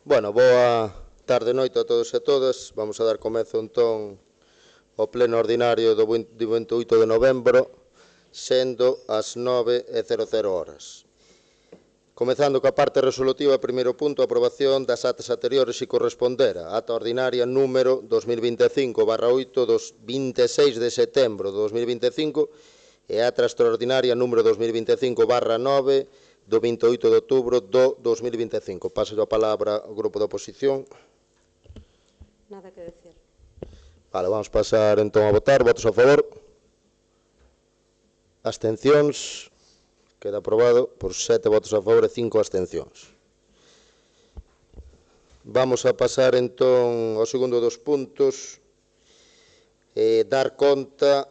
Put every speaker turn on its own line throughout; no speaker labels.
Bueno, boa tarde e noite a todos e a todas. Vamos a dar comezo entón ao pleno ordinario do 28 de novembro, sendo as 9:00 horas. Comezando coa parte resolutiva, primeiro punto, a aprobación das atas anteriores e correspondera. Ata ordinaria número 2025/8 dos 26 de setembro de 2025 e ata extraordinaria número 2025/9 do 28 de outubro do 2025. Paso a palabra ao grupo da oposición.
Nada que decir.
Vale, vamos pasar entón a votar. Votos a favor. Abstencións. Queda aprobado por 7 votos a favor e 5 abstencións. Vamos a pasar entón ao segundo dos puntos. Dar conta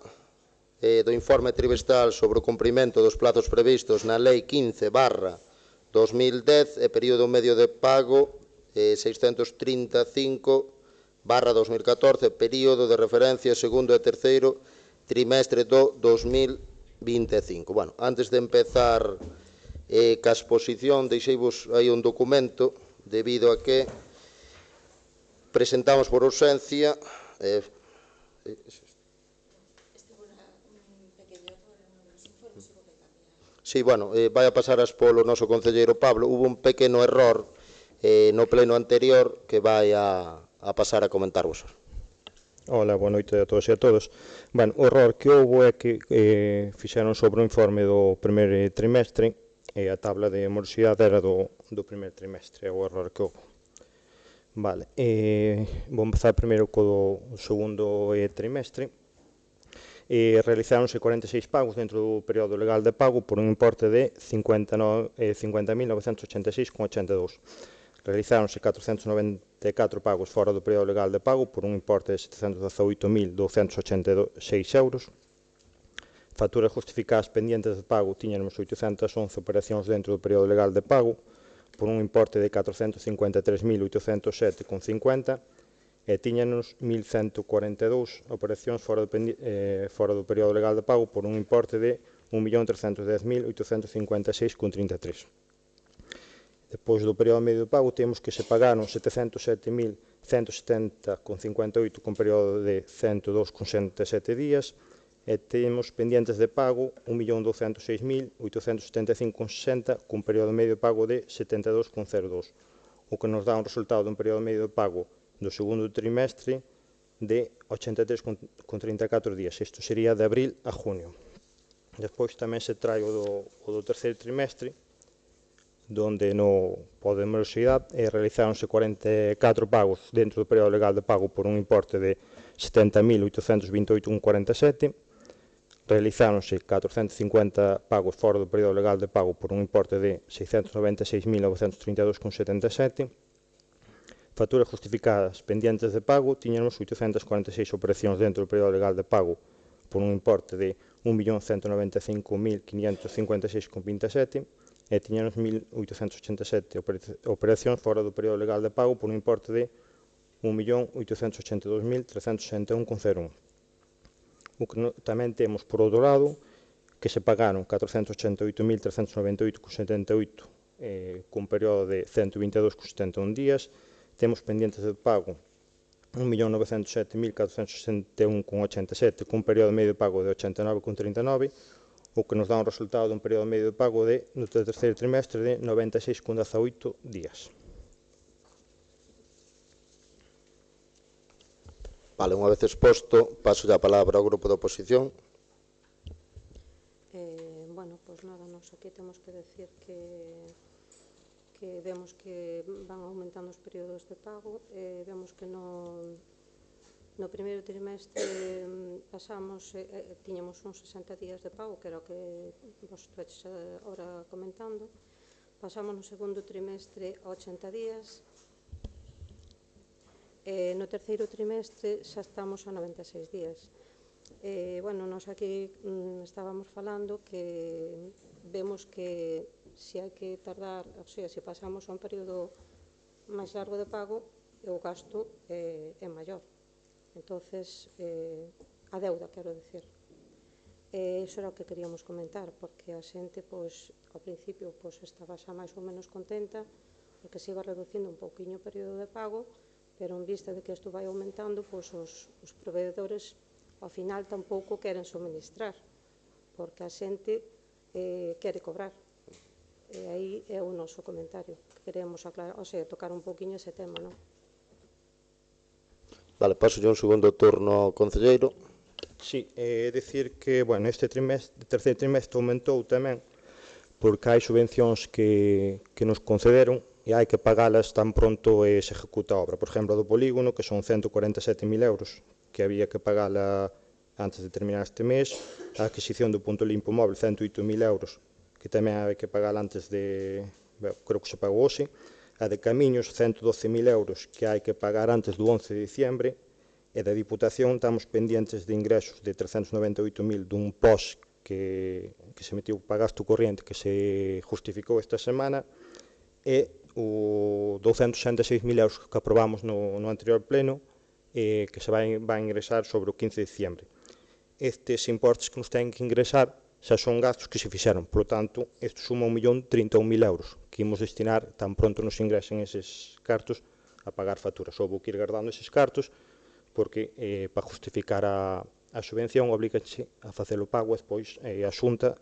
do informe trimestral sobre o cumprimento dos plazos previstos na Lei 15/2010 e período medio de pago 635/2014, período de referencia segundo e terceiro trimestre do 2025. Bueno, antes de empezar ca exposición, deixeivos aí un documento debido a que presentamos por urxencia Sí, bueno, vai a pasar a expor o noso concelleiro Pablo. Hubo un pequeno error no pleno anterior que vai a pasar a comentarvos.
Ola, boa noite a todos e a todos. Bueno, o error que houve é que fixeron sobre o informe do primeiro trimestre e a tabla de morosidade era do primeiro trimestre, é o error que houve. Vale, vou empezar primeiro co do segundo trimestre. Realizáronse 46 pagos dentro do período legal de pago por un importe de 50.986,82. Realizáronse 494 pagos fora do período legal de pago por un importe de 718.286 euros. Facturas justificadas pendientes de pago tiñamos 811 operacións dentro do período legal de pago por un importe de 453.807,50 e tiñanos 1.142 operacións fora do período legal de pago por un importe de 1.310.856,33. Depois do período medio de pago temos que se pagaron 707.170,58 con período de 102,67 días e temos pendientes de pago 1.206.875,60 con período medio de pago de 72,02, o que nos dá un resultado dun período medio de pago do segundo trimestre de 83,34 días. Isto sería de abril a junio. Despois tamén se trae o do terceiro trimestre, donde no pode de morosidade realizáronse 44 pagos dentro do período legal de pago por un importe de 70.828,47. Realizáronse 450 pagos fora do período legal de pago por un importe de 696.932,77. Facturas justificadas pendientes de pago tiñamos 846 operacións dentro do período legal de pago por un importe de 1.195.556,27 e tiñamos 1.887 operacións fora do período legal de pago por un importe de 1.882.361,01. O que tamén temos, por outro lado, que se pagaron 488.398,78 cun período de 122,71 días. Temos pendientes de pago 1.907.461,87 cun período medio de pago de 89,39, o que nos dá un resultado dun período medio de pago no terceiro trimestre de 96,18 días.
Vale, unha vez exposto, paso a palabra ao grupo da oposición.
Bueno, pois nada, nos aquí temos que decir que vemos que van aumentando os períodos de pago, vemos que no primeiro trimestre pasamos, tiñamos uns 60 días de pago, que era o que vos estuveches ahora comentando, pasamos no segundo trimestre a 80 días, no terceiro trimestre xa estamos a 96 días. Bueno, nos aquí estábamos falando que vemos que se hai que tardar, ou sea, se pasamos a un período máis largo de pago, o gasto é maior. Entonces, a deuda, quero dicir. Iso era o que queríamos comentar, porque a xente, pois, ao principio, pois, estaba xa máis ou menos contenta, porque se iba reducindo un pouquiño o período de pago, pero en vista de que isto vai aumentando, pois os proveedores ao final tampouco queren suministrar, porque a xente quere cobrar. E aí é o noso comentario, que queremos aclarar, o sea, tocar un pouquiño ese tema, non?
Vale, paso un segundo turno ao concelleiro.
Sí, é dicir que, bueno, este terceiro trimestre aumentou tamén porque hai subvencións que nos concederon e hai que pagalas tan pronto se executa a obra. Por exemplo, a do polígono, que son 147.000 euros, que había que pagala antes de terminar este mes. A adquisición do punto limpo móvil, 108.000 euros, que tamén hai que pagala antes de... creo que se pagou hoxe. A de camiños, 112.000 euros, que hai que pagar antes do 11 de diciembre. E da Diputación estamos pendientes de ingresos de 398.000 dun POS que se metiu para gasto corriente, que se justificou esta semana, e o 266.000 euros que aprobamos no anterior pleno, que se vai ingresar sobre o 15 de diciembre. Estes importes que nos ten que ingresar xa son gastos que se fixeron, por lo tanto, isto suma 1.031.000 euros que imos destinar tan pronto nos ingresen eses cartos a pagar facturas. Houve que ir guardando eses cartos porque para justificar a subvención obligache a facer o pago e despois a Xunta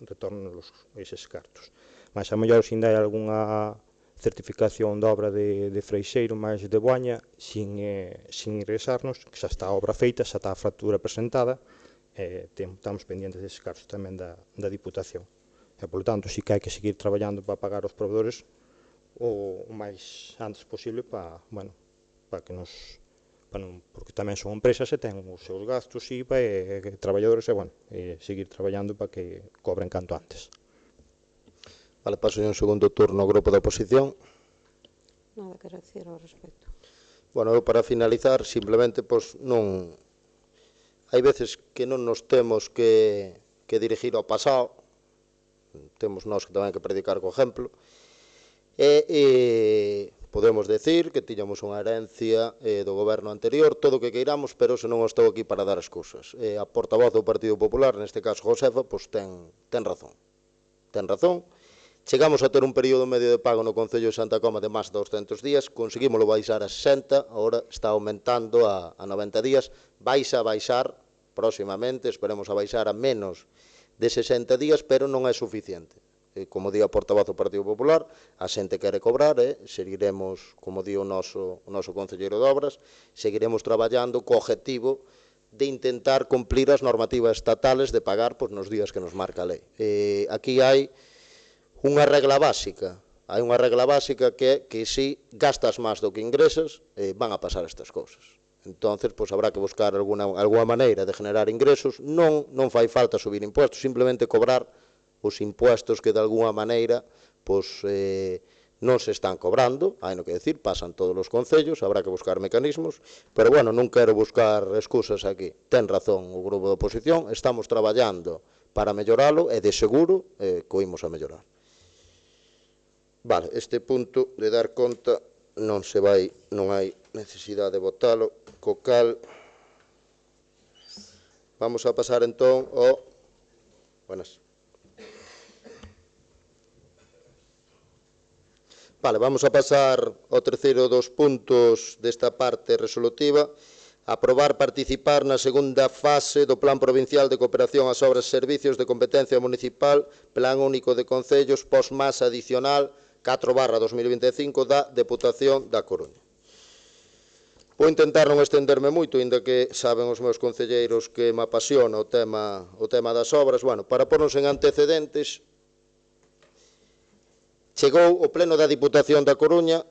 retorna eses cartos. Mas a mellor se ainda hai algunha certificación da obra de Freixeiro máis de Boaña sin ingresarnos, que xa está a obra feita, xa está a factura presentada, estamos pendientes deses cartos tamén da Diputación. E, por tanto, sí que hai que seguir traballando para pagar os provedores o máis antes posible para que nos... porque tamén son empresas e ten os seus gastos IVA e traballadores e seguir traballando para que cobren canto antes.
Vale, paso un segundo turno ao grupo da oposición.
Nada que decir ao respecto.
Bueno, eu para finalizar, simplemente, pois, non... Hai veces que non nos temos que dirigir ao pasado, temos nós que tamén que predicar co exemplo, e podemos decir que tiñamos unha herencia do goberno anterior, todo o que queiramos, pero se non estou aquí para dar excusas. A portavoz do Partido Popular, neste caso Josefa, pois ten razón. Ten razón. Chegamos a ter un período medio de pago no Concello de Santa Coma de máis de 200 días, conseguímoslo baixar a 60, agora está aumentando a 90 días, vais a baixar próximamente, esperemos a baixar a menos de 60 días, pero non é suficiente. Como di a portavoz do Partido Popular, a xente quere cobrar e seguiremos, como di o noso concelleiro de Obras, seguiremos traballando co objetivo de intentar cumplir as normativas estatales de pagar nos días que nos marca a lei. Aquí hai unha regla básica, que se gastas máis do que ingresas, van a pasar estas cousas. Entón, habrá que buscar alguna maneira de generar ingresos. Non fai falta subir impuestos, simplemente cobrar os impuestos que de alguna maneira non se están cobrando, hai no que decir, pasan todos os concellos, habrá que buscar mecanismos, pero non quero buscar excusas aquí. Ten razón o grupo da oposición, estamos traballando para melloralo e de seguro que o imos a mellorar. Vale, este punto de dar conta non hai necesidade de votalo, co cal vamos a pasar entón ao... Buenas. Vale, vamos a pasar ao terceiro dos puntos desta parte resolutiva. Aprobar participar na segunda fase do Plan Provincial de Cooperación ás Obras e Servicios de Competencia Municipal, Plan Único de Concellos, POS+, adicional 4/2025 da Deputación da Coruña. Vou intentar non estenderme moito, inda que saben os meus concelleiros que me apasiona o tema das obras. Bueno, para pornos en antecedentes, chegou o Pleno da Diputación da Coruña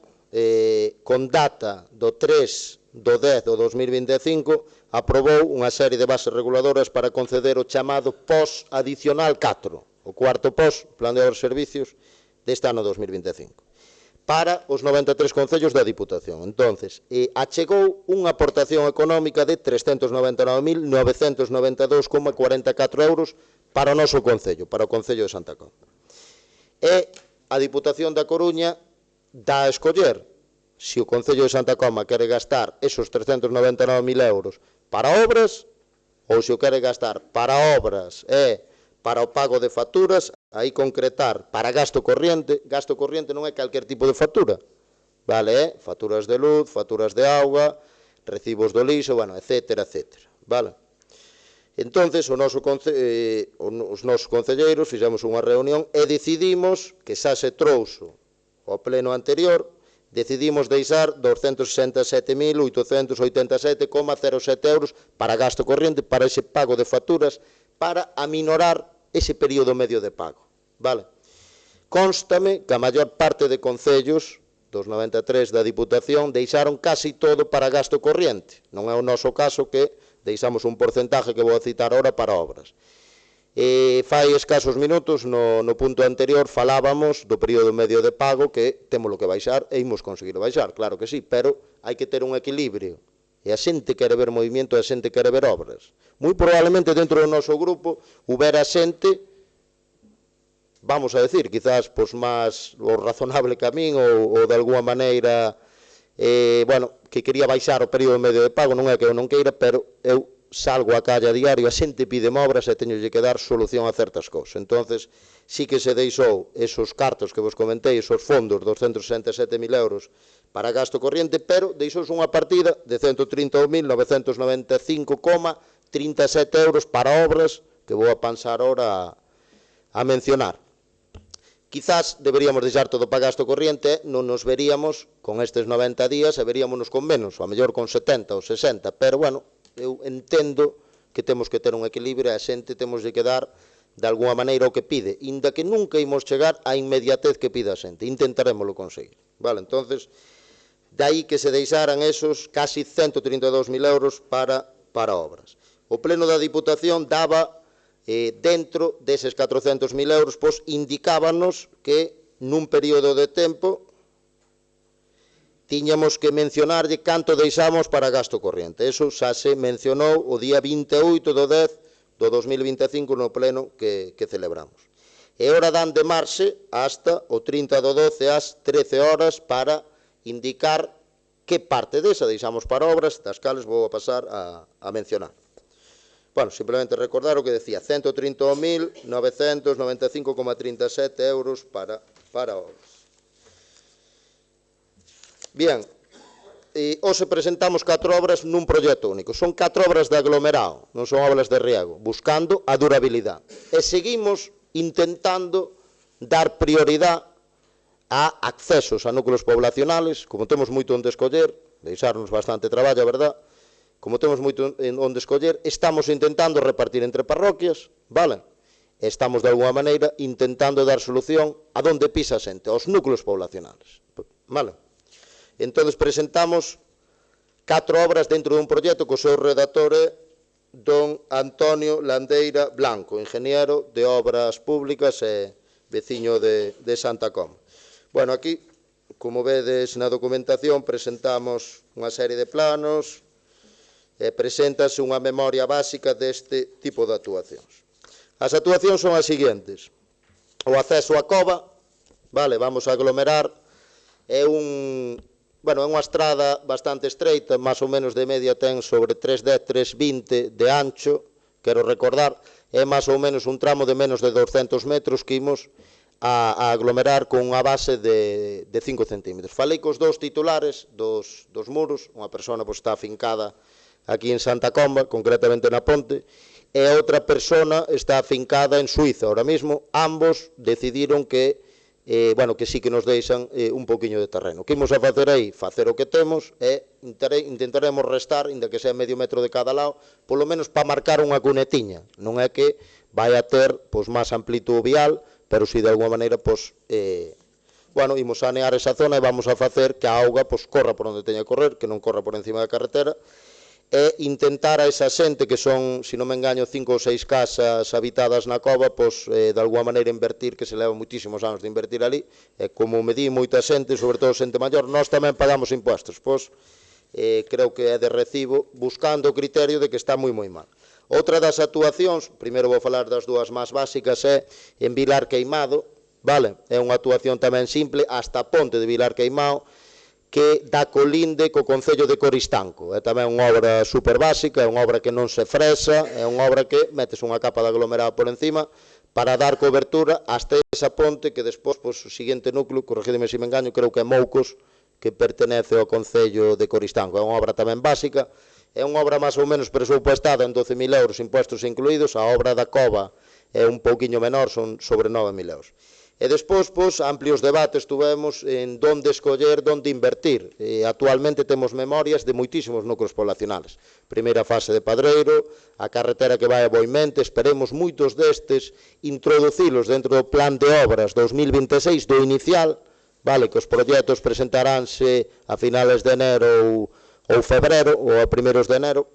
con data do 3/10 do 2025, aprobou unha serie de bases reguladoras para conceder o chamado POS adicional 4, o cuarto POS, Plan de Obras e Servicios, deste ano 2025, para os 93 concellos da Diputación. Entonces, achegou unha aportación económica de 399.992,44 euros para o noso concello, para o Concello de Santa Coma. E a Diputación da Coruña dá a escoller se o Concello de Santa Coma quere gastar esos 399.000 euros para obras ou se o quere gastar para obras e para o pago de facturas, aí concretar para gasto corriente non é calquer tipo de factura, vale, facturas de luz, facturas de auga, recibos do lixo, bueno, etcétera, etcétera, vale. Entonces, os nosos concelleiros fixemos unha reunión e decidimos que xa se trouxo ao pleno anterior, decidimos deixar 267.887,07 euros para gasto corriente, para ese pago de facturas, para aminorar ese período medio de pago, vale? Constame que a maior parte de concellos dos 93 da Diputación deixaron casi todo para gasto corriente. Non é o noso caso, que deixamos un porcentaje que vou a citar ahora para obras. Fai escasos minutos, no punto anterior, falábamos do período medio de pago, que temos que baixar e imos conseguir baixar, claro que sí, pero hai que ter un equilibrio. E a xente quere ver movimento e a xente quere ver obras. Moi probablemente dentro do noso grupo houbera xente, vamos a decir, quizás máis razonable que a min ou de alguma maneira, bueno, que quería baixar o período medio de pago, non é que eu non queira, pero eu salgo a calle a diario, a xente pide obras e teño que dar solución a certas cousas. Entonces, sí que se deixou esos cartos que vos comentei, esos fondos, 267.000 euros para gasto corriente, pero deixouse unha partida de 131.995,37 euros para obras que vou a pensar ahora a mencionar. Quizás deberíamos deixar todo para gasto corriente, non nos veríamos con estes 90 días e veríamonos con menos, a mellor con 70 ou 60, pero, bueno, eu entendo que temos que ter un equilibrio e a xente temos que dar de alguma maneira o que pide, inda que nunca imos chegar á inmediatez que pide a xente, intentaremoslo conseguir, vale? Entonces, de aí que se deixaran esos casi 132.000 euros para obras. O Pleno da Diputación daba, dentro deses 400.000 euros, pois indicábanos que nun período de tempo tiñamos que mencionarlle canto deixamos para gasto corriente. Eso xa se mencionou o día 28 do 10 do 2025 no pleno que celebramos. E ora dan de marxe hasta o 30 do 12 ás 13 horas para indicar que parte desa deixamos para obras, das cales vou a pasar a mencionar. Bueno, simplemente recordar o que decía, 131.995,37 euros para obras. Bien, hoxe presentamos 4 obras nun proxecto único. Son 4 obras de aglomerado, non son obras de riego, buscando a durabilidade. E seguimos intentando dar prioridade a accesos a núcleos poblacionales, como temos moito onde escoller, deixarnos bastante traballo, a verdad, como temos moito onde escoller, estamos intentando repartir entre parroquias, vale? Estamos, de alguma maneira, intentando dar solución a donde pisa a xente, aos núcleos poblacionales, vale? Entón, presentamos 4 obras dentro dun proxecto que o seu redactor é don Antonio Landeira Blanco, ingeniero de obras públicas e veciño de Santa Coma. Bueno, aquí, como vedes na documentación, presentamos unha serie de planos, preséntase unha memoria básica deste tipo de actuacións. As actuacións son as seguintes. O acceso á cova, vale, vamos a aglomerar, é unha estrada bastante estreita, máis ou menos de media ten sobre 3,10, 3,20 de ancho, quero recordar, é máis ou menos un tramo de menos de 200 metros que imos a aglomerar con unha base de 5 centímetros. Falei cos dous titulares dos muros, unha persona está afincada aquí en Santa Comba, concretamente na Ponte, e outra persona está afincada en Suiza. Ahora mesmo, ambos decidiron que sí que nos deixan un poquinho de terreno. Que imos a facer aí? Facer o que temos e intentaremos restar, inda que sea medio metro de cada lado, polo menos para marcar unha cunetiña. Non é que vai a ter máis amplitud vial, pero si de alguma maneira, imos sanear esa zona e vamos a facer que a auga corra por onde teña que correr, que non corra por encima da carretera, e intentar a esa xente que son, se non me engaño, 5 ou 6 casas habitadas na cova, de alguma maneira invertir, que se leva moitísimos anos de invertir ali, e como me di moita xente, sobre todo xente maior, nós tamén pagamos impostos, creo que é de recibo, buscando o criterio de que está moi mal. Outra das actuacións, primeiro vou falar das dúas máis básicas, é en Vilar Queimado, vale? É unha actuación tamén simple, hasta a ponte de Vilar Queimado, que dá colinde co Concello de Coristanco. É tamén unha obra super básica, é unha obra que non se fresa, é unha obra que metes unha capa de aglomerado por encima para dar cobertura hasta esa ponte que despois, pois, o seguinte núcleo, corregídeme se me engaño, creo que é Moucos, que pertenece ao Concello de Coristanco. É unha obra tamén básica, é unha obra máis ou menos presupuestada en 12.000 euros, impuestos incluídos. A obra da Cova é un pouquiño menor, son sobre 9.000 euros. E despois, pois, amplios debates tuvemos en onde escoller, onde invertir. Actualmente temos memorias de moitísimos núcleos poblacionales. Primeira fase de Padreiro, a carretera que vai a Boimente, esperemos moitos destes introducilos dentro do plan de obras 2026 do inicial, vale, que os proxectos presentaránse a finales de enero ou febrero, ou a primeiros de enero,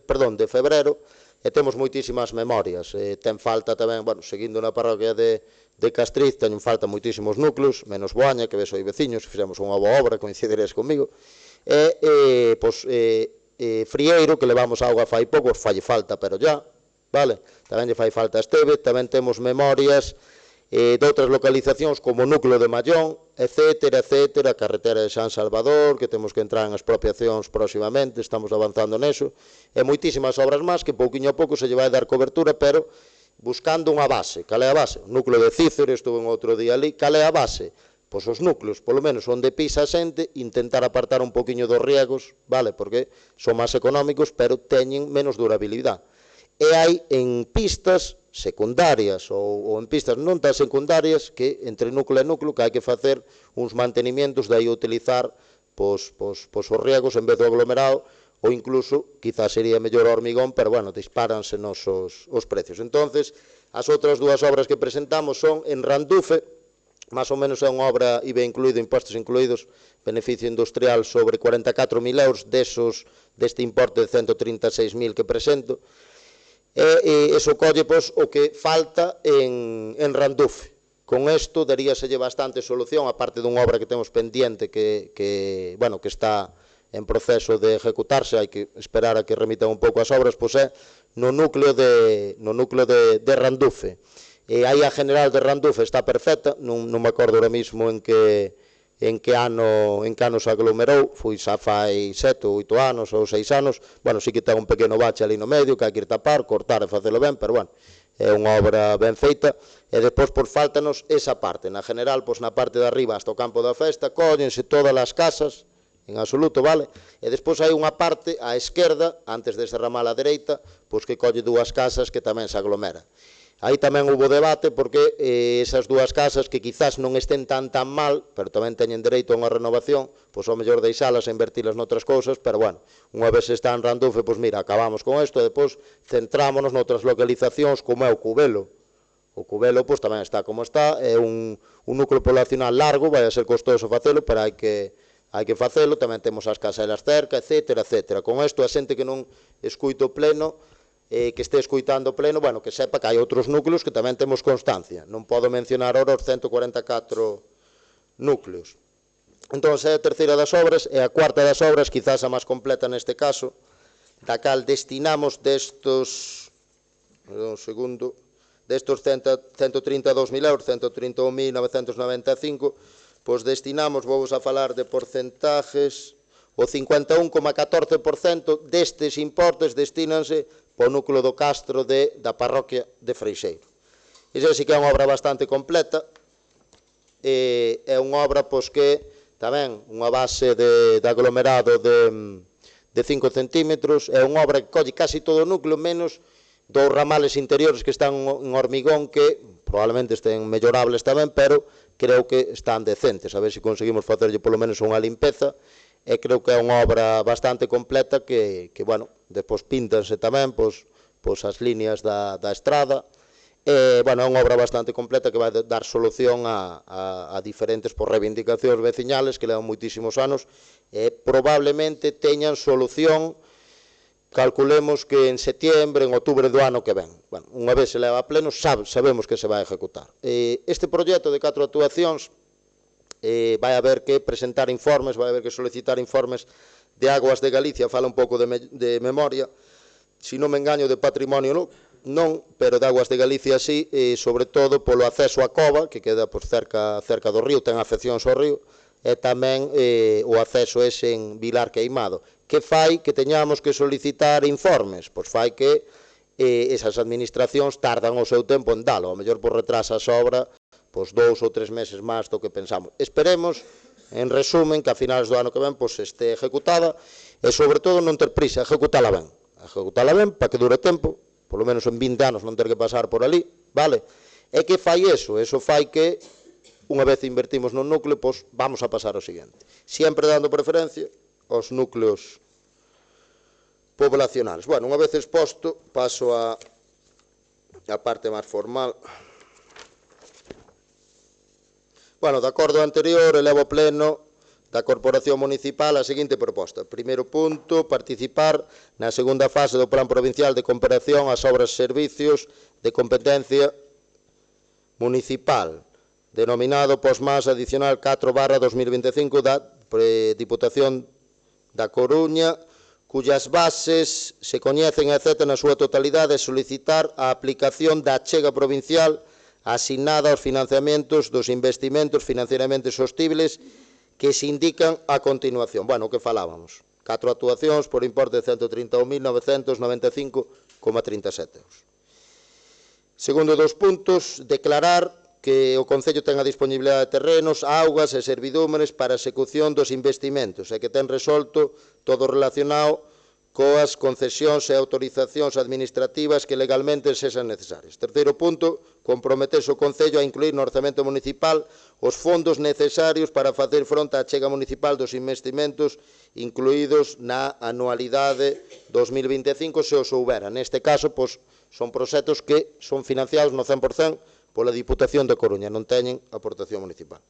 perdón, de febrero, e temos moitísimas memorias. Ten falta tamén, bueno, seguindo na parroquia de Castriz, teñen falta moitísimos núcleos, menos Boaña, que ves aí veciños, fixemos unha boa obra, coincidiréis comigo, e Frieiro, que levamos auga fai pouco, falle falta, pero ya, vale, tamén lle fai falta Esteve, tamén temos memorias de outras localizacións como o núcleo de Mallón, etcétera, etcétera, a carretera de San Salvador, que temos que entrar en expropiacións próximamente, estamos avanzando neso, e moitísimas obras máis que pouquiño a pouco se lle vai dar cobertura, pero buscando unha base. Cal é a base? O núcleo de Cícero, estuve un outro día ali. Cal é a base? Pois os núcleos, polo menos onde pisa a xente, intentar apartar un poquinho dos riegos, vale, porque son máis económicos, pero teñen menos durabilidade. E hai en pistas secundarias ou en pistas non tan secundarias que entre núcleo e núcleo que hai que facer uns mantenimientos, de aí utilizar os riegos en vez do aglomerado, ou incluso, quizás sería mellor o hormigón, pero, bueno, dispáranse os precios. Entonces, as outras dúas obras que presentamos son en Randufe, máis ou menos é unha obra IVA incluído, impostos incluídos, beneficio industrial sobre 44.000 euros, deste importe de 136.000 que presento, e iso colle, pois, o que falta en Randufe. Con isto daríaselle bastante solución, aparte dunha obra que temos pendiente que está en proceso de ejecutarse, hai que esperar a que remitan un pouco as obras, pois é no núcleo de Randufe. E aí a general de Randufe está perfecta, non me acordo ahora mismo en que ano se aglomerou, foi xa fai 7 ou 8 anos ou 6 anos, bueno, sí que ten un pequeno bache ali no medio que hai que ir tapar, cortar e facelo ben, pero, bueno, é unha obra ben feita, e despois, por faltanos esa parte. Na general, pois na parte de arriba hasta o campo da festa, cóllense todas as casas, en absoluto, vale? E despois hai unha parte á esquerda, antes de serramar a dereita, pois que colle dúas casas que tamén se aglomera. Aí tamén houve debate porque esas dúas casas que quizás non estén tan mal, pero tamén teñen dereito a unha renovación, pois ao mellor deixalas e invertilas noutras cousas, pero, bueno, unha vez está en Randufe, pois mira, acabamos con isto e depois centrámonos noutras localizacións como é o Cubelo. O Cubelo, pois, tamén está como está, é un núcleo poblacional largo, vai a ser costoso facelo, pero hai que facelo, tamén temos as caselas cerca, etcétera, etcétera. Con isto, a xente que non escuito pleno, que este escuitando pleno, bueno, que sepa que hai outros núcleos que tamén temos constancia. Non podo mencionar ahora os 144 núcleos. Entón, é a terceira das obras, e a cuarta das obras, quizás a máis completa neste caso, da cal destinamos destos 132.000 euros, 131.995, pois destinamos, vou a falar de porcentajes, o 51,14% destes importes destínanse para o núcleo do Castro da parroquia de Freixeiro. Iso sí que é unha obra bastante completa, é unha obra pois que tamén unha base de aglomerado de 5 centímetros, é unha obra que colle casi todo o núcleo, menos dos ramales interiores que están en hormigón, que probablemente estén mellorables tamén, pero creo que están decentes, a ver se conseguimos facerlle polo menos unha limpeza, e creo que é unha obra bastante completa que bueno, despois píntanse tamén pois as líneas da estrada, e, bueno, é unha obra bastante completa que vai dar solución a diferentes reivindicacións veciñales que levan moitísimos anos, e probablemente teñan solución, calculemos que en setiembre, en outubro do ano que ven. Bueno, unha vez se leva a pleno, sabemos que se vai a ejecutar. Este proxecto de 4 actuacións vai haber que presentar informes, vai haber que solicitar informes de Aguas de Galicia, fala un pouco de memoria, se non me engaño de patrimonio non, pero de Aguas de Galicia sí, sobre todo polo acceso á cova, que queda por cerca do río, ten afeccións ao río, e tamén o acceso ese en Vilar Queimado. Que fai que teñamos que solicitar informes? Pois fai que esas administracións tardan o seu tempo en dalo, ao mellor por retrasa a obra, pois 2 ou 3 meses máis do que pensamos. Esperemos, en resumen, que a finales do ano que ven pois este ejecutada e, sobre todo, non ter prisa, ejecutala ben, para que dure tempo, polo menos en 20 anos non ter que pasar por ali, vale? E que fai eso? Eso fai que, unha vez invertimos nun núcleo, pois vamos a pasar ao seguinte. Sempre dando preferencia aos núcleos poblacionales. Bueno, unha vez exposto, paso a parte máis formal. Bueno, de acordo ao anterior, elevo pleno da Corporación Municipal a seguinte proposta. Primeiro punto, participar na segunda fase do Plan Provincial de Cooperación ás obras e servicios de competencia municipal, denominado POSMAS adicional 4/2025 da Diputación da Coruña, cuyas bases se coñecen e aceptan na súa totalidade, solicitar a aplicación da achega provincial asignada aos financiamentos dos investimentos financieramente sostibles que se indican a continuación. Bueno, o que falábamos. 4 actuacións por importe de 131.995,37 euros. Segundo dos puntos, declarar que o Concello ten a disponibilidade de terrenos, augas e servidúmenes para a execución dos investimentos e que ten resolto todo relacionado coas concesións e autorizacións administrativas que legalmente sexan necesarias. Terceiro punto, comprometerse o Concello a incluir no orzamento municipal os fondos necesarios para facer fronte á achega municipal dos investimentos incluídos na anualidade 2025 se os houbera. Neste caso, pois, son proxectos que son financiados no 100% pola Diputación da Coruña, non teñen aportación municipal.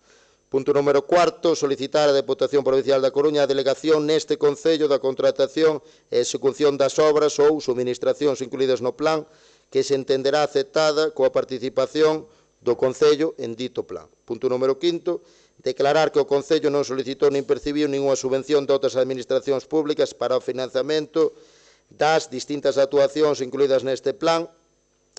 Punto número 4, solicitar á Deputación Provincial da Coruña a delegación neste Concello da contratación e execución das obras ou subministracións incluídas no plan que se entenderá aceptada coa participación do Concello en dito plan. Punto número 5, declarar que o Concello non solicitou nin percibiu ninguna subvención de outras administracións públicas para o financiamento das distintas actuacións incluídas neste plan,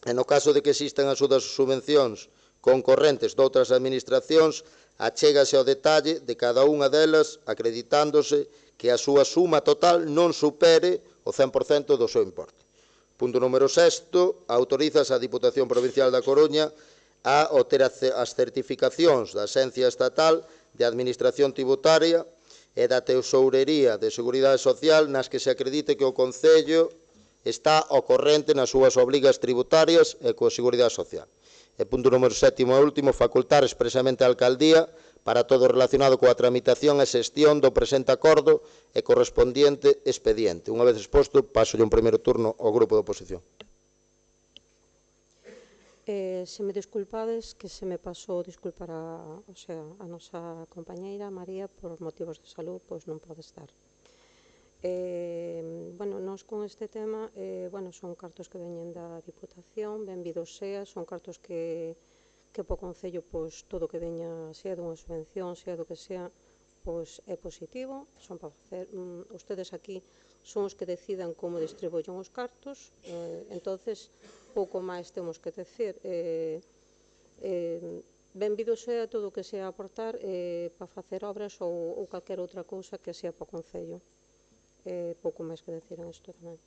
e no caso de que existan axudas ou subvencións concorrentes de outras administracións, achégase ao detalle de cada unha delas, acreditándose que a súa suma total non supere o 100% do seu importe. Punto número 6, autorizas a Diputación Provincial da Coruña a obter as certificacións da Axencia Estatal de Administración Tributaria e da Tesourería de Seguridade Social nas que se acredite que o Concello está ao corrente nas súas obrigas tributarias e coa Seguridade Social. E punto número 7 e último, facultar expresamente a Alcaldía para todo relacionado coa tramitación e xestión do presente acordo e correspondiente expediente. Unha vez exposto, paso un primeiro turno ao grupo de oposición.
Se me desculpades, que se me pasou disculpar a nosa compañeira María por motivos de salud, pois non pode estar. Bueno, nós con este tema, son cartos que veñen da Diputación, benvidos sea, son cartos que po Concello, pois, todo que veña, sea dunha subvención, sea do que sea, pois, é positivo, son para facer, ustedes aquí son os que decidan como distribuyen os cartos, entonces, pouco máis temos que decir. Benvido sea todo o que sea aportar para facer obras ou calquera outra cousa que sea para o Concello. Pouco máis que decir en isto tamén.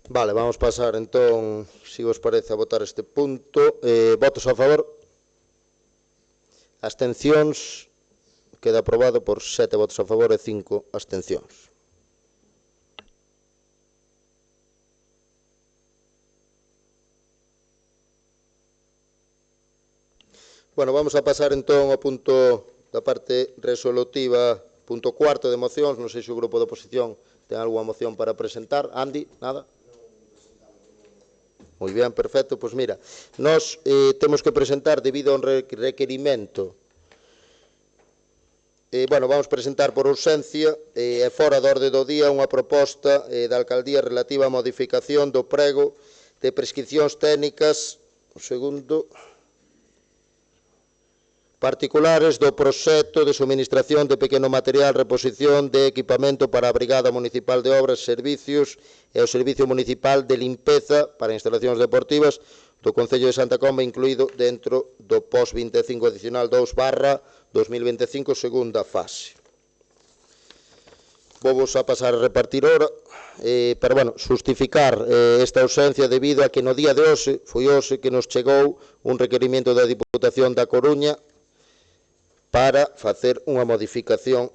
Vale, vamos pasar entón, se vos parece, a votar este punto. Votos a favor? Abstencións? Queda aprobado por 7 votos a favor e 5 abstencións. Bueno, vamos a pasar entón ao punto da parte resolutiva, punto 4 de mocións. Non sei se o grupo de oposición ten algunha moción para presentar. Andy, nada? Moi ben, perfecto. Pois mira, nós temos que presentar debido a un requerimento. Vamos presentar por urxencia e fora da orde do día unha proposta da Alcaldía relativa á modificación do prego de prescripcións técnicas, o segundo, particulares do proxecto de suministración de pequeno material, reposición de equipamento para a Brigada Municipal de Obras e Servicios e o Servicio Municipal de Limpeza para instalacións deportivas do Concello de Santa Comba, incluído dentro do POS 25 adicional 2/2025 2025, segunda fase. Vou a pasar a repartir ora, pero, bueno, justificar esta ausencia debido a que no día de hoxe, foi hoxe que nos chegou un requerimento da Diputación da Coruña para facer unha modificación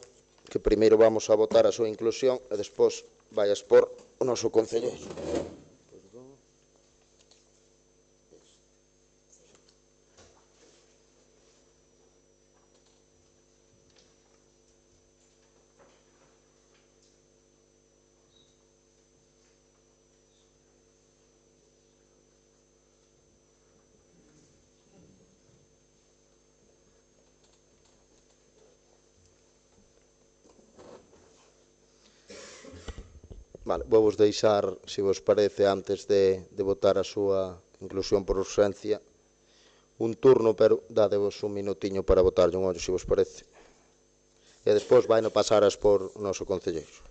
que primeiro vamos a votar a súa inclusión e despois vai a expor o noso concelleiro. Vale, vou vos deixar, se vos parece, antes de votar a súa inclusión por urxencia, un turno, pero dadevos un minutiño para votarlle un ollo, se vos parece. E despois vai no pasar a expor o noso concelleiro.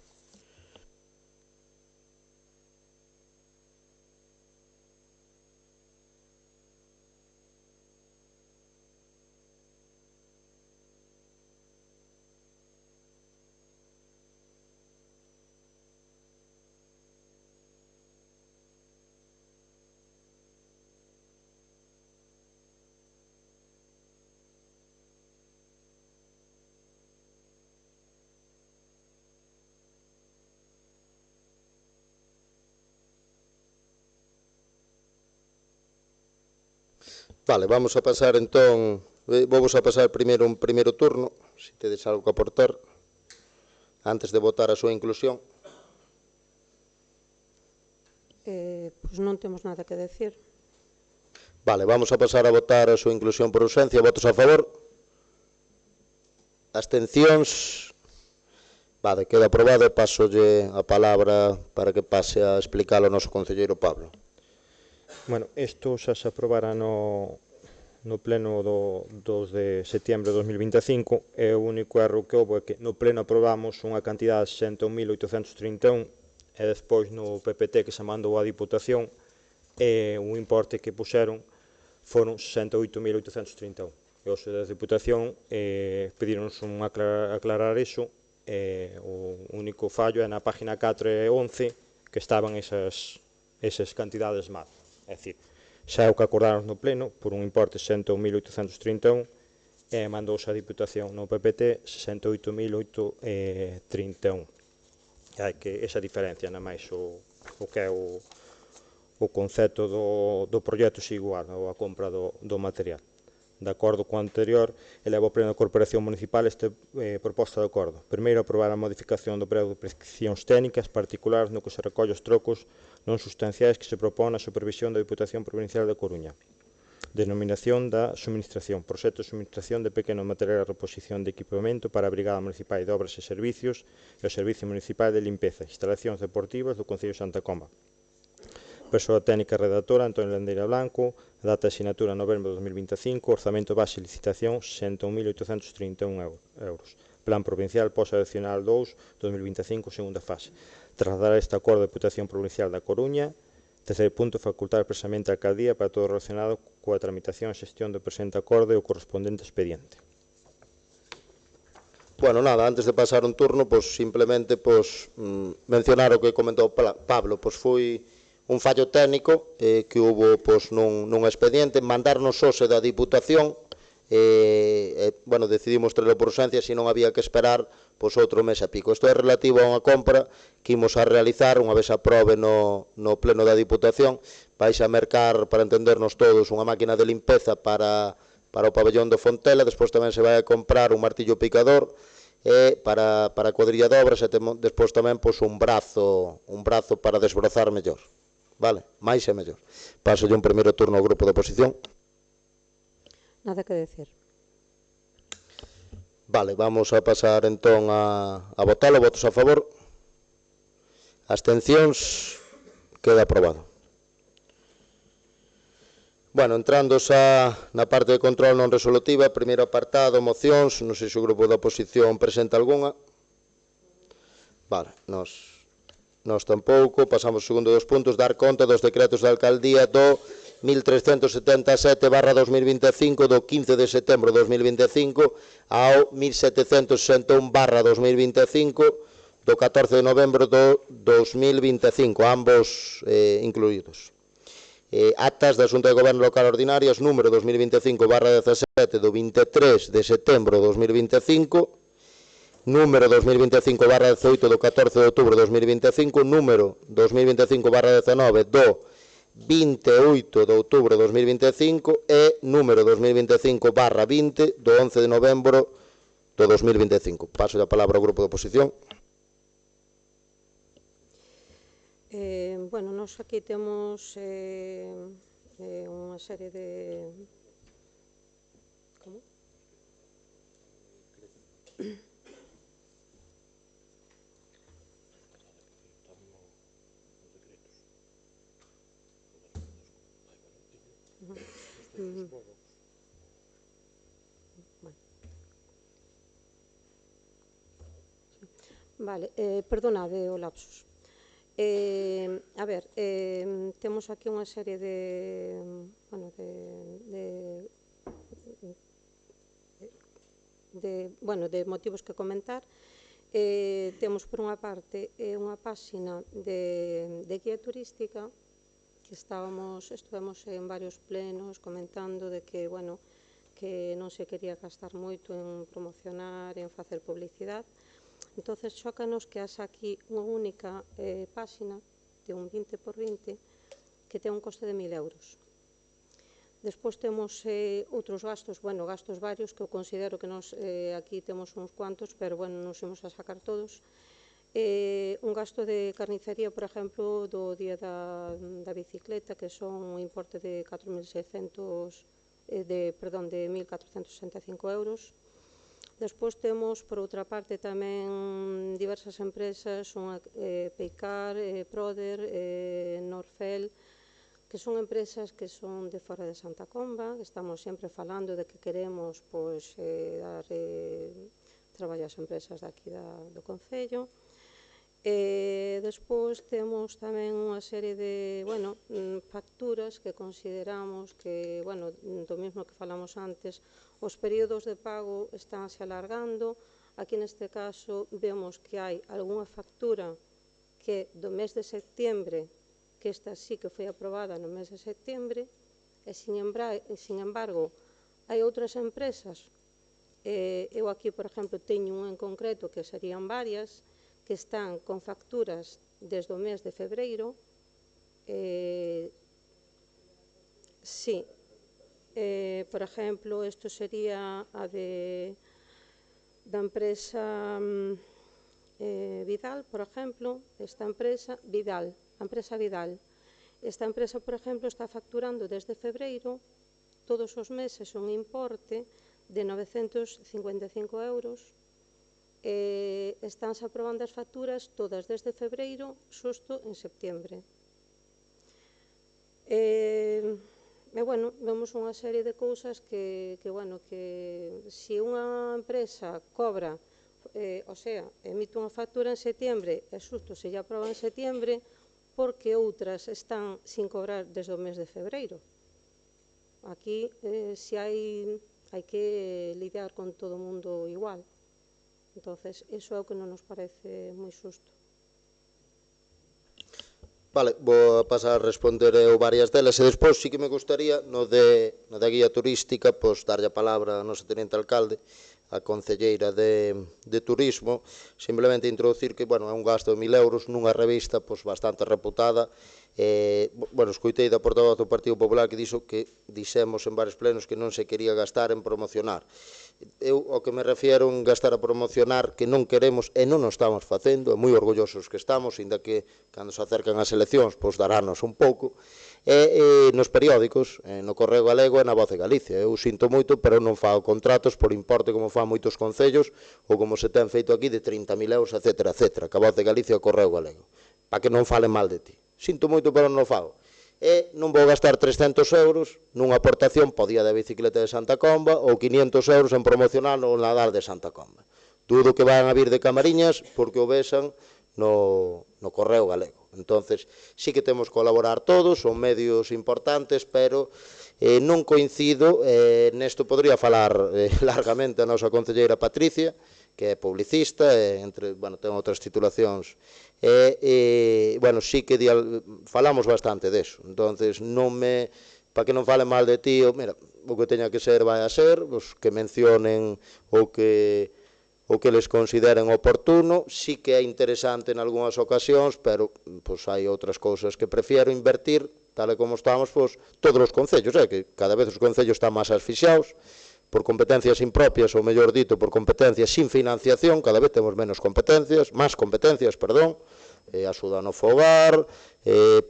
Vale, vamos a pasar entón, vou a pasar primeiro un primeiro turno, se tedes algo que aportar, antes de votar a súa inclusión.
Pois non temos nada que decir.
Vale, vamos a pasar a votar a súa inclusión por urxencia. Votos a favor? Abstencións? Vale, queda aprobado e pasolle a palabra para que pase a explicar o noso concelleiro Pablo.
Bueno, isto xa se aprobara no pleno do 2 de setembro de 2025 e o único erro que houve é que no pleno aprobamos unha cantidade de 61.831 e despois no PPT que se mandou á Diputación o importe que puxeron foron 68.831 e os da Diputación pedironos aclarar iso o único fallo é na página 4 e 11 que estaban esas cantidades mal. É dicir, xa é o que acordaron no pleno por un importe de 101.831 e mandouse a Diputación no PPT 68.831. Hai que esa diferencia, na máis o que é o concepto do proxecto é igual, ou a compra do material. De acordo co anterior, eleva o pleno da Corporación Municipal esta proposta de acordo. Primeiro, aprobar a modificación do prego de prescripcións técnicas particulares no que se recolle os trocos non sustanciais que se propón na supervisión da Diputación Provincial da Coruña. Denominación da suministración. Proxecto de suministración de pequeno material de reposición de equipamento para a Brigada Municipal de Obras e Servicios e o Servicio Municipal de Limpeza, instalacións deportivas do Concello de Santa Comba. Persoa técnica redactora, Antonio Landeira Blanco, data de asignatura novembro de 2025, orzamento base e licitación 61.831 euros. Plan Provincial Posacional 2, 2025, segunda fase. Trasladar este acordo da Diputación Provincial da Coruña. Terceiro punto, facultar expresamente a Alcaldía para todo relacionado coa tramitación e xestión do presente acordo e o correspondente expediente.
Bueno, nada, antes de pasar un turno, pues simplemente mencionar o que comentou Pablo, pues foi un fallo técnico que hubo nun expediente, mandarnos hoxe da Diputación, bueno, decidimos traerlo por urxencia, se non había que esperar outro mes e pico. Isto é relativo a unha compra que imos a realizar unha vez aprobe no pleno da Diputación. Vais a mercar, para entendernos todos, unha máquina de limpeza para o pabellón do Fontela, despois tamén se vai a comprar un martillo picador para a cuadrilla de obras e despois tamén un brazo para desbrozar mellor. Vale, máis e mellor. Paso un primeiro turno ao grupo de oposición.
Nada que decir.
Vale, vamos a pasar entón a votalo. Votos a favor? Abstencións? Queda aprobado. Bueno, entrando xa na parte de control non resolutiva, primeiro apartado, mocións, non sei se o grupo da oposición presenta algunha. Vale, nós tampouco. Pasamos ao segundo dos puntos, dar conta dos decretos da Alcaldía do 1377/2025 do 15 de setembro de 2025 ao 1761/2025 do 14 de novembro do 2025, ambos incluídos. Actas da Xunta de Goberno Local Ordinarias número 2025/17 do 23 de setembro de 2025, número 2025/18 do 14 de outubro de 2025, número 2025/19 do 28 de outubro de 2025 e número 2025/20 do 11 de novembro do 2025. Paso a palabra ao grupo de oposición.
Bueno, nós aquí temos unha serie de... Como? Vale, perdonade o lapsus. A ver, temos aquí unha serie de motivos que comentar. Temos, por unha parte, unha páxina de guía turística que estuvemos en varios plenos comentando de que, bueno, que non se quería gastar moito en promocionar, en facer publicidade. Entonces, xócanos que haxa aquí unha única páxina de un 20x20 que ten un coste de 1000 euros. Despois temos outros gastos, gastos varios que eu considero que nos aquí temos uns cuantos, pero, nos imos a sacar todos. Un gasto de carnicería, por exemplo, do día da bicicleta, que son un importe de 1.465 euros. Despois temos, por outra parte, tamén diversas empresas, unha Peicar, Proder, Norfel, que son empresas que son de fora de Santa Comba, que estamos sempre falando de que queremos dar traballo ás empresas daqui do Concello. Despois temos tamén unha serie de facturas que consideramos que, do mesmo que falamos antes, os períodos de pago estánse alargando. Aquí neste caso vemos que hai algunha factura que do mes de setembro, que esta sí que foi aprobada no mes de setembro, e, sin embargo, hai outras empresas. Eu aquí, por exemplo, teño un en concreto que serían varias, que están con facturas desde o mes de febreiro. Sí. Por exemplo, isto sería a da empresa Vidal, por exemplo, esta empresa Vidal. Esta empresa, por exemplo, está facturando desde febreiro todos os meses un importe de 955 euros. Estánse aprobando as facturas todas desde febreiro, xusto en septiembre. Vemos unha serie de cousas que se unha empresa cobra, emite unha factura en setembro e xusto se lle aproba en setembro, porque outras están sin cobrar desde o mes de febreiro. Aquí hai que lidiar con todo o mundo igual. Entonces, iso é o que non nos parece moi xusto.
Vale, vou pasar a responder eu varias delas e despois sí que me gustaría no da guía turística darlle a palabra a nosa teniente alcalde, a concelleira de turismo, simplemente introducir que é un gasto de 1000 euros nunha revista bastante reputada. Escoitei da portavoz do Partido Popular que dixemos en varios plenos que non se quería gastar en promocionar. Eu, ao que me refiero en gastar a promocionar, que non queremos e non o estamos facendo, e moi orgullosos que estamos, inda que cando se acercan as eleccións darános un pouco, e nos periódicos, no Correo Galego e na Voz de Galicia. Eu sinto moito, pero non fago contratos por importe como fan moitos concellos ou como se ten feito aquí de 30.000 euros, etc., que a Voz de Galicia e o Correo Galego, para que non falen mal de ti. Sinto moito, pero non o fago. E non vou gastar 300 euros nunha aportación para o Día da Bicicleta de Santa Comba ou 500 euros en promocionar o Nadal de Santa Comba. Dudo que van a vir de Camariñas porque o vexan no correo galego. Entonces, sí que temos que colaborar todos, son medios importantes, pero non coincido, nesto podría falar largamente a nosa concelleira Patricia, que é publicista, ten outras titulacións, sí que falamos bastante deso, entonces para que non fale mal de ti, mira, o que teña que ser vai a ser, que mencionen o que les consideren oportuno, sí que é interesante en algunhas ocasións, pero hai outras cousas que prefiero invertir, tal e como estamos, todos os concellos, que cada vez os concellos están máis asfixiados, por competencias impropias, ou mellor dito, por competencias sin financiación, cada vez temos máis competencias, axuda no fogar,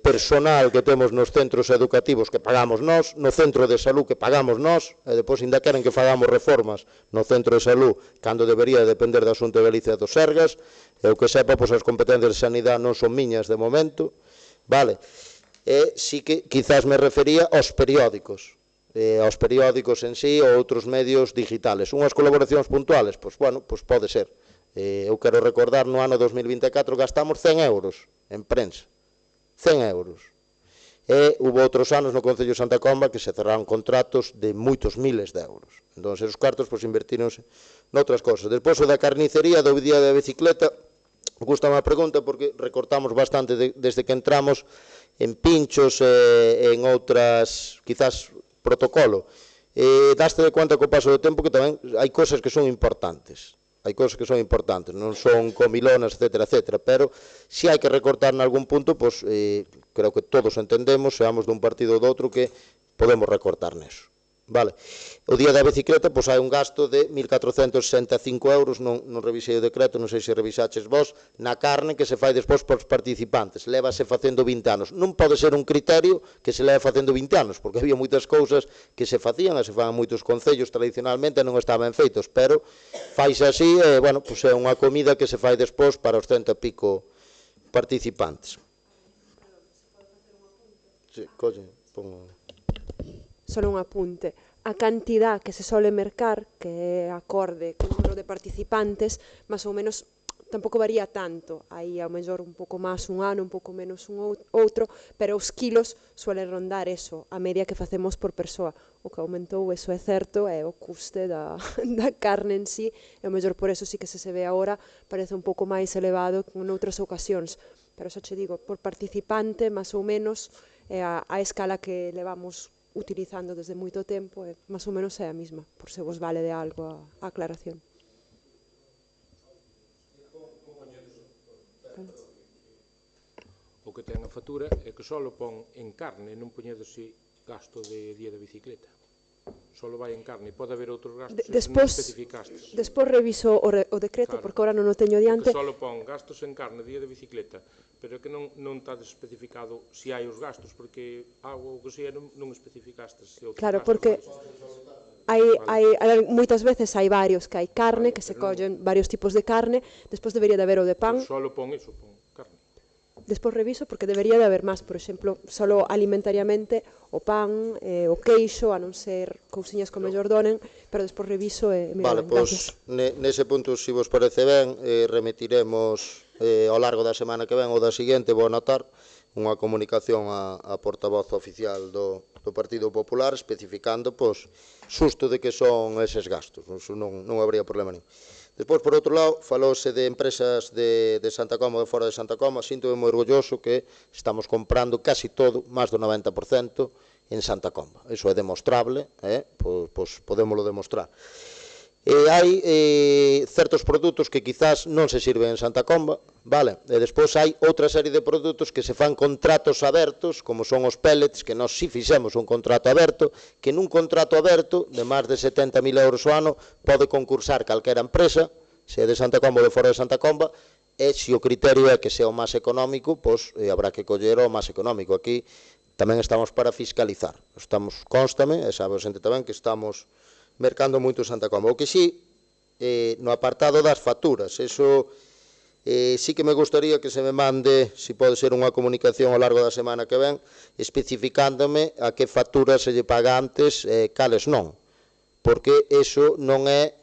personal que temos nos centros educativos que pagamos nós, no centro de salud que pagamos nós, e depois ainda queren que fagamos reformas no centro de salud cando debería depender da Xunta de Galicia dos Sergas, e o que sepa, as competencias de sanidade non son miñas de momento, vale? Sí que quizás me refería aos periódicos en sí ou outros medios digitales. Unhas colaboracións puntuales, pode ser. Eu quero recordar, no ano 2024 gastamos 100 euros en prensa. 100 euros. E hubo outros anos no Concello de Santa Comba que se cerraron contratos de moitos miles de euros. Entón, os cartos invertíronse noutras cosas. Despois, o da carnicería, do día da bicicleta, gusta má pregunta porque recortamos bastante desde que entramos en pinchos e en outras, quizás, protocolo. Daste de conta co paso do tempo que tamén hai cosas que son importantes. Non son comilonas, etcétera, pero se hai que recortar en algún punto, creo que todos entendemos, seamos dun partido ou do outro, que podemos recortar neso. Vale. O día da bicicleta, hai un gasto de 1.465 euros, non revisei o decreto, non sei se revisaches vos, na carne que se fai despois polos participantes. Lévase facendo 20 anos. Non pode ser un criterio que se leve facendo 20 anos, porque había moitas cousas que se facían, e se fan moitos concellos tradicionalmente, non estaban feitos, pero faise así, é unha comida que se fai despois para os 100 e pico participantes. Sí, colle, pongo...
Solo un apunte. A cantidad que se sole mercar, que é acorde co número de participantes, máis ou menos tampouco varía tanto. Aí ao mellor un pouco máis un ano, un pouco menos un outro, pero os kilos suelen rondar eso, a media que facemos por persoa. O que aumentou, eso é certo, é o custe da carne en sí, e ao mellor por eso sí que se ve agora, parece un pouco máis elevado que en outras ocasións. Pero xa che digo, por participante, máis ou menos, a escala que levamos utilizando desde moito tempo, máis ou menos é a mesma, por se vos vale de algo a aclaración.
O que ten a factura é que só pon en carne, non poñedes gasto de día de bicicleta. Só vai en carne, pode haber outros gastos que non especificastes.
Despois reviso o decreto, porque ahora non o teño diante.
Que só pon gastos en carne, día de bicicleta, pero que non está especificado se hai os gastos, porque algo que sea non especificastes.
Claro, porque moitas veces hai varios, que hai carne, que se collen varios tipos de carne, despois debería de haber o de pan.
Só pon iso, pon carne.
Despois reviso, porque debería de haber máis, por exemplo, solo alimentariamente o pan, o queixo, a non ser cousiñas que mellor donen, pero despois reviso e
vale, nese punto, se vos parece ben, remitiremos ao largo da semana que ven ou da seguinte, vou anotar unha comunicación a portavoz oficial do Partido Popular especificando, xusto de que son eses gastos, non habría problema nin. Despois, por outro lado, falouse de empresas de Santa Comba, de fora de Santa Comba, sinto moi orgulloso que estamos comprando casi todo, máis do 90%, en Santa Comba. Iso é demostrable, podémoslo demostrar. Hai certos produtos que quizás non se sirven en Santa Comba, vale? E despois hai outra serie de produtos que se fan contratos abertos, como son os pellets, que nós si fixemos un contrato aberto, que nun contrato aberto de máis de 70.000 euros ao ano pode concursar calquera empresa, se é de Santa Comba ou de fora de Santa Comba, e se o criterio é que sea o máis económico, habrá que coller o máis económico. Aquí tamén estamos para fiscalizar. Constame, e sabe a xente tamén, que estamos mercando moito Santa Comba. O que sí, no apartado das facturas, eso sí que me gustaría que se me mande, se pode ser unha comunicación ao largo da semana que ven, especificándome a que facturas se lle paga antes e cales non, porque eso non é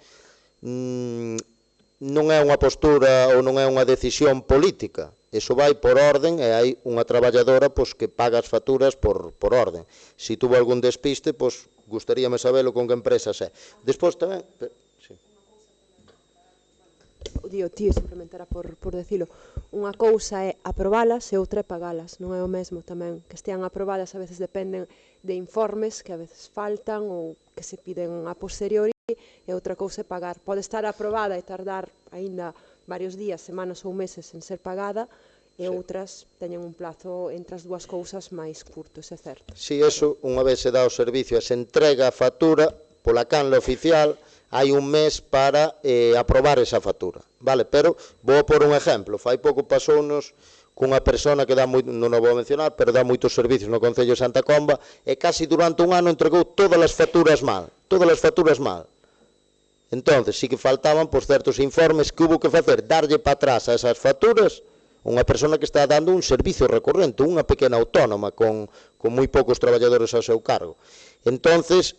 non é unha postura ou non é unha decisión política. Iso vai por orden e hai unha traballadora que paga as facturas por orden. Se tuvo algún despiste, gustaríame sabelo con que empresas é. Despois tamén...
Tío, simplemente era por decilo. Unha cousa é aprobalas e outra é pagalas. Non é o mesmo tamén. Que estean aprobadas a veces dependen de informes que a veces faltan ou que se piden a posteriori, e outra cousa é pagar. Pode estar aprobada e tardar aínda varios días, semanas ou meses en ser pagada, e outras teñen un plazo entre as dúas cousas máis curto, é certo.
Si, eso, unha vez se dá o servicio e se entrega a factura, pola canle oficial, hai un mes para aprobar esa factura, vale? Pero vou por un exemplo, fai pouco pasounos cunha persona que non o vou mencionar, pero dá moitos servicios no Concello de Santa Comba, e casi durante un ano entregou todas as facturas mal, Entonces, si que faltaban certos informes que hubo que facer, darlle para atrás a esas facturas, unha persona que está dando un servicio recorrente, unha pequena autónoma con moi poucos traballadores ao seu cargo. Entonces,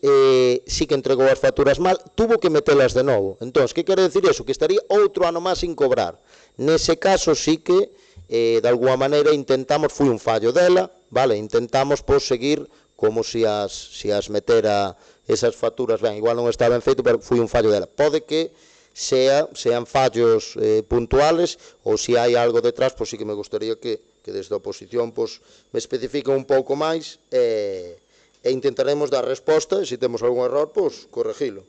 si que entregou as facturas mal, tuvo que metelas de novo. Entonces, que quere decir eso? Que estaría outro ano máis sin cobrar. Nese caso, sí que, de alguma maneira, intentamos, foi un fallo dela, vale? Intentamos seguir como se as metera esas facturas, ben, igual non está ben feito, pero foi un fallo dela. Pode que sean fallos puntuales, ou se hai algo detrás, sí que me gustaría que desde a oposición me especifiquen un pouco máis e intentaremos dar resposta, e se temos algún error, corregilo.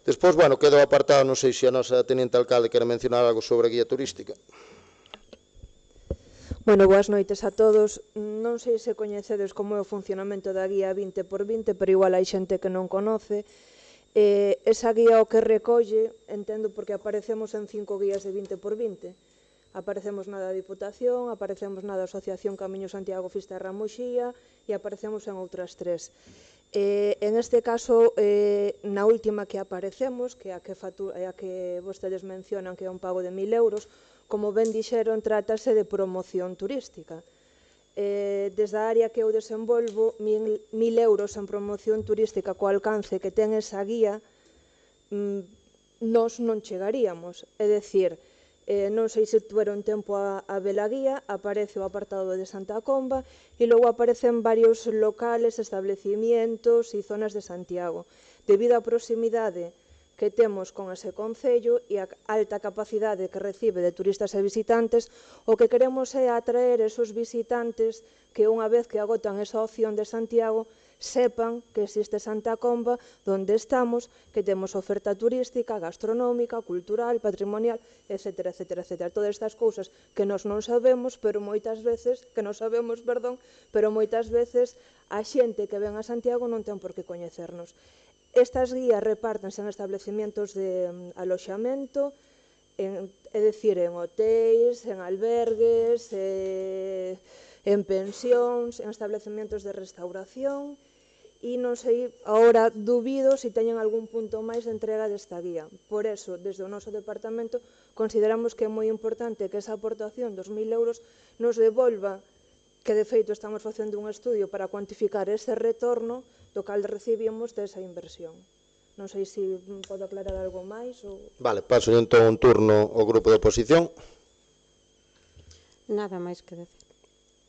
Despois, bueno, quedo apartado, non sei se a nosa teniente alcalde quere mencionar algo sobre a guía turística.
Bueno, boas noites a todos. Non sei se coñecedes como é o funcionamento da guía 20x20, pero igual hai xente que non conoce. Esa guía o que recolle, entendo porque aparecemos en 5 guías de 20x20. Aparecemos na da Diputación, aparecemos na da Asociación Camiño Santiago Fisterra Moxía e aparecemos en outras 3. En este caso, na última que aparecemos, que é a que vostedes mencionan que é un pago de 1.000 euros, como ben dixeron, trátase de promoción turística. Desde a área que eu desenvolvo, 1.000 euros en promoción turística co alcance que ten esa guía, nós non chegaríamos. É dicir, non sei se tuveron tempo a ver a guía, aparece o apartado de Santa Comba e logo aparecen varios locales, establecimientos e zonas de Santiago. Debido á proximidade que temos con ese concello e a alta capacidade que recibe de turistas e visitantes, o que queremos é atraer esos visitantes que unha vez que agotan esa opción de Santiago sepan que existe Santa Comba, onde estamos, que temos oferta turística, gastronómica, cultural, patrimonial, etc. Todas estas cousas que nós non sabemos, pero moitas veces, pero moitas veces a xente que ven a Santiago non ten por que coñecernos. Estas guías repártense en establecimientos de aloxamento, é dicir, en hotéis, en albergues, en pensións, en establecimientos de restauración, e non sei, agora dubido se teñen algún punto máis de entrega desta guía. Por eso, desde o noso departamento, consideramos que é moi importante que esa aportación dos 1.000 euros nos devolva, que de feito estamos facendo un estudio para cuantificar ese retorno do cal recibimos desa inversión. Non sei se podo aclarar algo máis ou...
Vale, paso entón un turno ao grupo de oposición.
Nada máis que decir.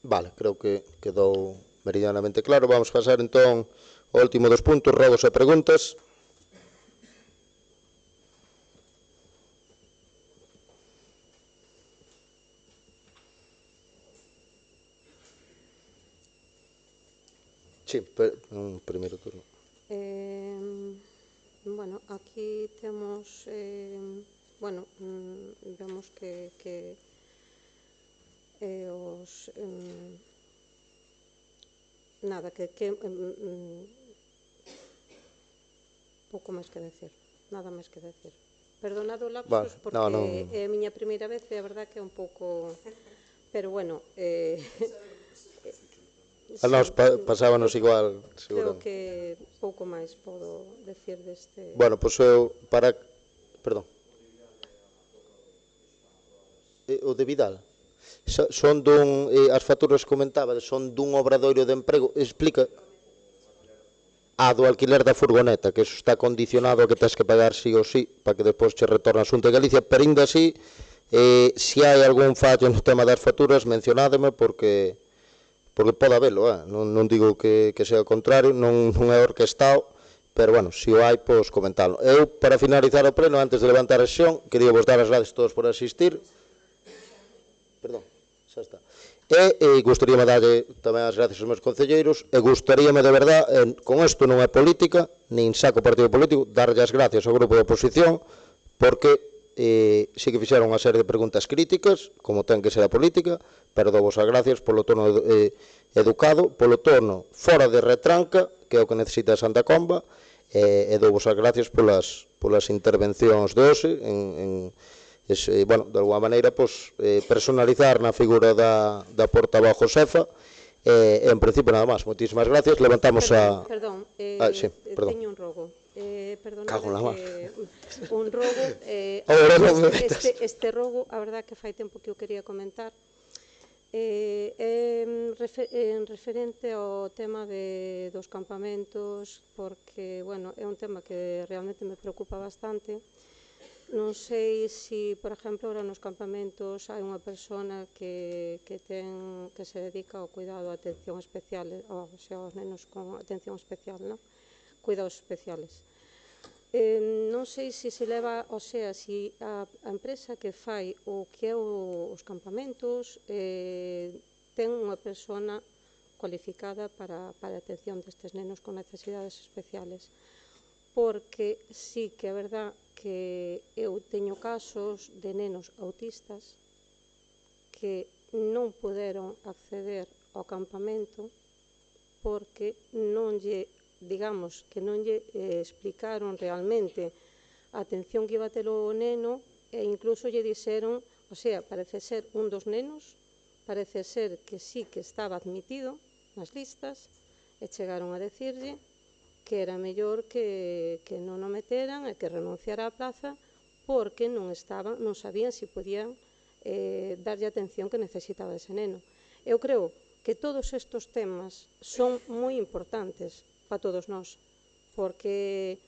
Vale, creo que quedou meridianamente claro. Vamos pasar entón ao último dos puntos, rogos e preguntas. Sí, un primeiro turno.
Bueno, aquí temos, vemos que os... nada, que pouco máis que decir, nada máis que decir. Perdonado o lapsus, porque é a miña primeira vez e a verdad que é un pouco... Pero bueno...
A nós pasábanos igual,
Creo
seguro.
que pouco máis podo decir deste...
Bueno, pois eu para... Perdón. O de Vidal. Son as facturas que comentaba, son dun obradoiro de emprego. Explica. a do alquiler da furgoneta, que eso está condicionado a que tens que pagar sí ou sí, para que despois che retorna a Xunta de Galicia, pero ainda así, se hai algún fallo no tema das facturas, mencionádeme, porque pode habelo, non digo que sea o contrario, non é orquestado, pero, bueno, se o hai, pois comentalo. Eu, para finalizar o pleno, antes de levantar a sesión, quería vos dar as gracias a todos por asistir. Perdón, xa está. E gustaríame darlle tamén as gracias aos meus concelleiros, e gustaríame de verdad, con isto non é política, nin saco partido político, darlle as gracias ao grupo de oposición, porque sí que fixeron unha serie de preguntas críticas, como ten que ser a política, pero dou vos as gracias polo tono educado, polo tono fora de retranca, que é o que necesita Santa Comba, e dou vos as gracias polas intervencións de hoxe, bueno, de alguma maneira, personalizar na figura da portavoz Josefa, en principio nada máis. Moitísimas gracias. Levantamos a...
Perdón, teño un rogo.
Perdonade,
un rogo. Este rogo, a verdad que fai tempo que eu quería comentar, en referente ao tema dos campamentos, porque, bueno, é un tema que realmente me preocupa bastante. Non sei se, por exemplo, ahora nos campamentos hai unha persona que se dedica ao cuidado, a atención especial, ou sea, aos nenos con atención especial, non? Cuidados especiales. Non sei se se leva, o sea, se a empresa que fai o que é os campamentos ten unha persona cualificada para a atención destes nenos con necesidades especiales. Porque sí que é verdad que eu teño casos de nenos autistas que non puderon acceder ao campamento porque non lle, digamos, que non lle explicaron realmente a atención que iba a ter o neno, e incluso lle dixeron, o sea, parece ser un dos nenos, parece ser que sí que estaba admitido nas listas, e chegaron a decirlle que era mellor que non o meteran e que renunciara á plaza porque non sabían se podían darlle a atención que necesitaba ese neno. Eu creo que todos estes temas son moi importantes para todos nós, porque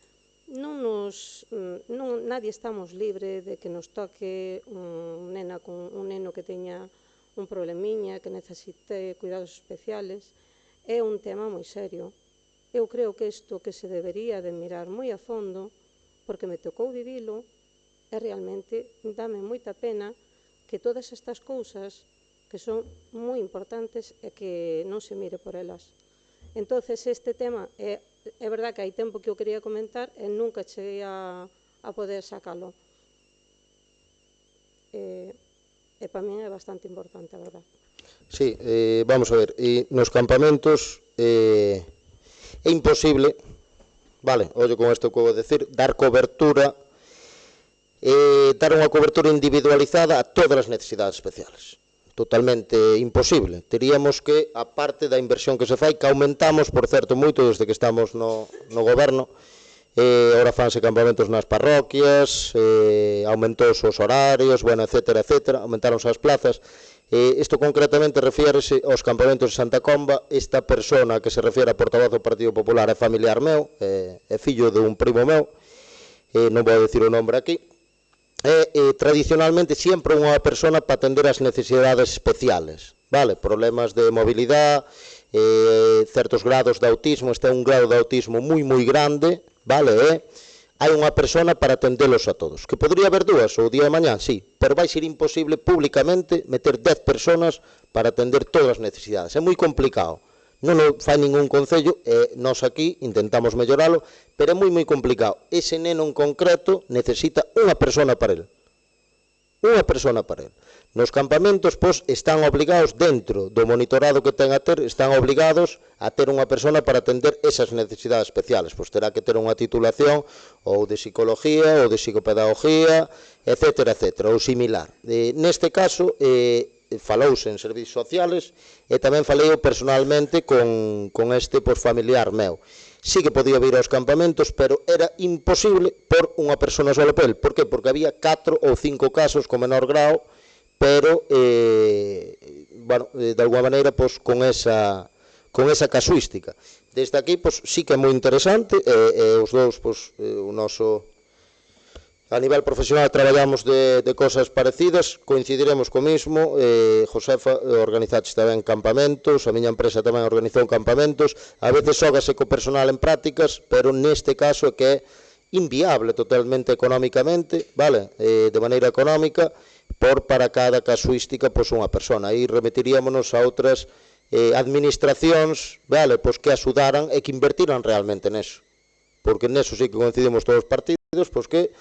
nadie estamos libre de que nos toque un neno que teña un problemiña, que necesite cuidados especiales. É un tema moi serio. Eu creo que isto que se debería de mirar moi a fondo, porque me tocou vivilo, e realmente dame moita pena que todas estas cousas que son moi importantes e que non se mire por elas. Entonces, este tema, é verdad que hai tempo que eu quería comentar e nunca cheguei a poder sacalo. E para min é bastante importante, a verdad.
Sí, vamos a ver, nos campamentos é imposible, vale, ollo con isto que vou decir, dar cobertura, dar unha cobertura individualizada a todas as necesidades especiales. Totalmente imposible. Teríamos que, a parte da inversión que se fai, que aumentamos, por certo, moito desde que estamos no goberno, ora fanse campamentos nas parroquias, aumentouse os horarios, bueno, etcétera, etcétera, aumentaronse as plazas. Isto concretamente refiérese aos campamentos de Santa Comba. Esta persona que se refiere a portavoz do Partido Popular é familiar meu, é fillo dun primo meu, non vou dicir o nombre aquí, tradicionalmente sempre unha persona para atender as necesidades especiales, vale? Problemas de mobilidade, certos grados de autismo, este é un grado de autismo moi moi grande, vale? Hai unha persona para atendelos a todos. Que podría haber dúas o día de mañán, sí, pero vai ser imposible públicamente meter 10 personas para atender todas as necesidades. É moi complicado. Non o fai ningún concello, e nós aquí intentamos melloralo, pero é moi moi complicado. Ese neno en concreto necesita unha persona para el. Unha persona para el. Nos campamentos, pois, están obligados, dentro do monitorado que ten a ter, están obligados a ter unha persona para atender esas necesidades especiales. Pois terá que ter unha titulación ou de psicología, ou de psicopedagogía, etcétera, etcétera, ou similar. Neste caso, falouse en servicios sociales e tamén falei personalmente con este familiar meu. Sí que podía vir aos campamentos, pero era imposible por unha persona sola por el. Por que? Porque había 4 ou 5 casos con menor grau, pero, bueno, de alguma maneira, con esa casuística. desde aquí, pois, sí que é moi interesante, os dous, pois, o noso... A nivel profesional traballamos de cosas parecidas, coincidiremos co mismo, Josefa, organizaste tamén campamentos, a miña empresa tamén organizou campamentos, a veces xógase co personal en prácticas, pero neste caso é que é inviable totalmente económicamente, vale, de maneira económica, para cada casuística, pois, unha persona. Aí remitiríamonos a outras administracións, vale, pois, que axudaran e que invertiran realmente neso, porque neso sí que coincidimos todos os partidos, pois que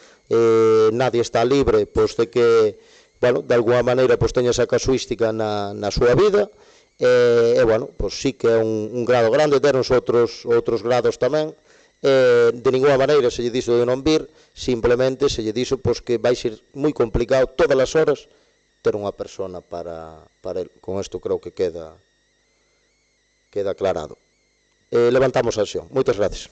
nadie está libre, pois, de que, bueno, de alguma maneira, pois, teña esa casuística na súa vida, e, bueno, pois, sí que é un grado grande, tenos outros grados tamén, de ninguna maneira se lle dixo de non vir, simplemente se lle dixo, pois, que vai ser moi complicado todas as horas ter unha persona para el. Con isto creo que queda aclarado. Levantamos a sesión. Moitas gracias.